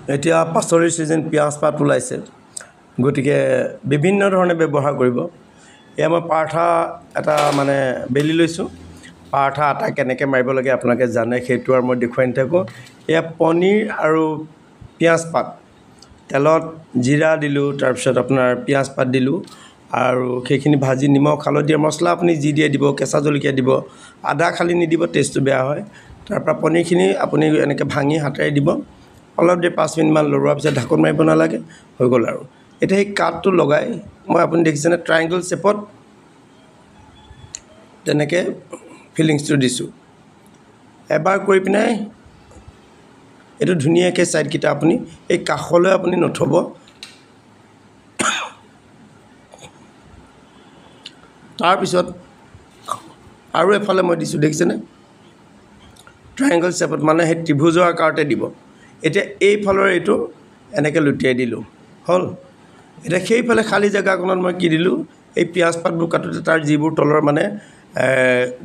এতিয়া পাচলিৰ ছিজন পিঁয়াজ পাত ওলাইছে গতিকে বিভিন্ন ধৰণে ব্যৱহাৰ কৰিব এয়া মই পাৰঠা এটা মানে বেলি লৈছোঁ পাৰঠা আটা কেনেকৈ মাৰিব লাগে আপোনালোকে জানে সেইটো আৰু মই দেখুৱাই নাথাকোঁ এয়া পনীৰ আৰু পিঁয়াজ পাত তেলত জিৰা দিলোঁ তাৰপিছত আপোনাৰ পিঁয়াজ পাত দিলোঁ আৰু সেইখিনি ভাজি নিমখ হালধি মছলা আপুনি যি দিয়ে দিব কেঁচা জলকীয়া দিব আদা খালি নিদিব টেষ্টটো বেয়া হয় তাৰপৰা পনীৰখিনি আপুনি এনেকৈ ভাঙি হাতেৰে দিব অলপ দেৰি 5 মিনিটমান লৰোৱাৰ পিছত ঢাকোন মাৰিব নালাগে হৈ গ'ল আৰু এতিয়া সেই কাঠটো লগাই মই আপুনি দেখিছেনে ট্ৰাইংগল শ্বেপত তেনেকৈ ফিলিংছটো দিছোঁ এবাৰ কৰি পিনে এইটো ধুনীয়াকৈ ছাইডকেইটা আপুনি এই কাষলৈ আপুনি নথ'ব তাৰপিছত আৰু এফালে মই দিছোঁ দেখিছেনে ট্ৰাইংগল শ্বেপত মানে সেই ত্ৰিভুজৰ আকাৰতে দিব এতিয়া এইফালৰ এইটো এনেকৈ লুটিয়াই দিলোঁ হ'ল এতিয়া সেইফালে খালী জেগাকণত মই কি দিলোঁ এই পিঁয়াজ পাতবোৰ কাটোতে তাৰ যিবোৰ তলৰ মানে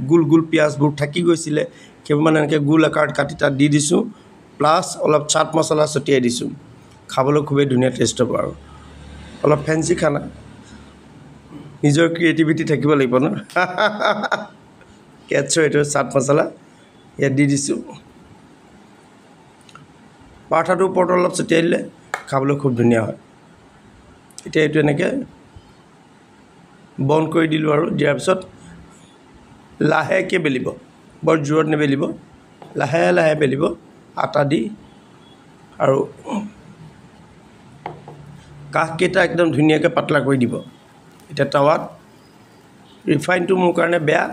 গোল গোল পিঁয়াজবোৰ থাকি গৈছিলে সেইবোৰ মানে এনেকৈ গোল আকাৰত কাটি তাত দি দিছোঁ প্লাছ অলপ চাট মছলা ছটিয়াই দিছোঁ খাবলৈ খুবেই ধুনীয়া টেষ্ট হ'ব আৰু অলপ ফেঞ্চি খানা নিজৰ ক্ৰিয়েটিভিটি থাকিব লাগিব ন কেটছৰ এইটো চাট মছলা ইয়াত দি দিছোঁ পাৰঠাটোৰ ওপৰত অলপ ছটিয়াই দিলে খাবলৈ খুব ধুনীয়া হয় এতিয়া এইটো এনেকৈ বন্ধ কৰি দিলোঁ আৰু দিয়াৰ পিছত লাহেকৈ বেলিব বৰ জোৰত নেবেলিব লাহে লাহে বেলিব আটা দি আৰু কাষকেইটা একদম ধুনীয়াকৈ পাতলা কৰি দিব এতিয়া টাৱাত ৰিফাইনটো মোৰ কাৰণে বেয়া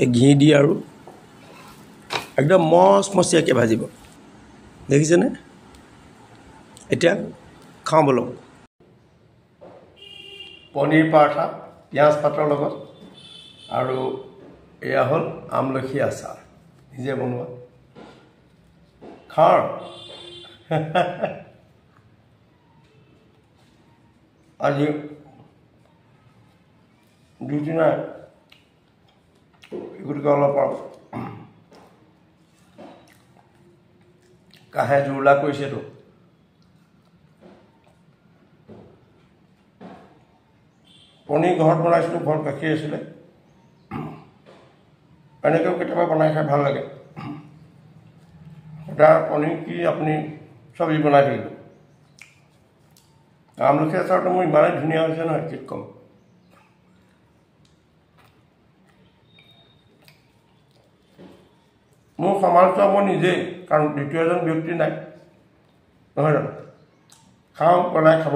এই ঘি দি আৰু একদম মচমচীয়াকৈ ভাজিব দেখিছেনে এতিয়া খাওঁ বলক পনীৰ পাৰঠা পিঁয়াজ পাতৰ লগত আৰু এয়া হ'ল আমলখি আচাৰ নিজে বনোৱা খাওঁ আজি ডিউটি নাই গতিকে অলপ কাহে জোৰলা কৰিছেতো পনীৰ ঘৰত বনাইছিলোঁ ঘৰত গাখীৰ আছিলে এনেকৈও কেতিয়াবা বনাই খাই ভাল লাগে সদায় পনীৰ কি আপুনি চব্জি বনাই থাকিব আমলখি আচাৰটো মোৰ ইমানেই ধুনীয়া হৈছে নহয় কি ক'ম মোৰ সমালোচনা মই নিজেই কাৰণ দ্বিতীয় এজন ব্যক্তি নাই নহয় জানো খাওঁ বনাই খাব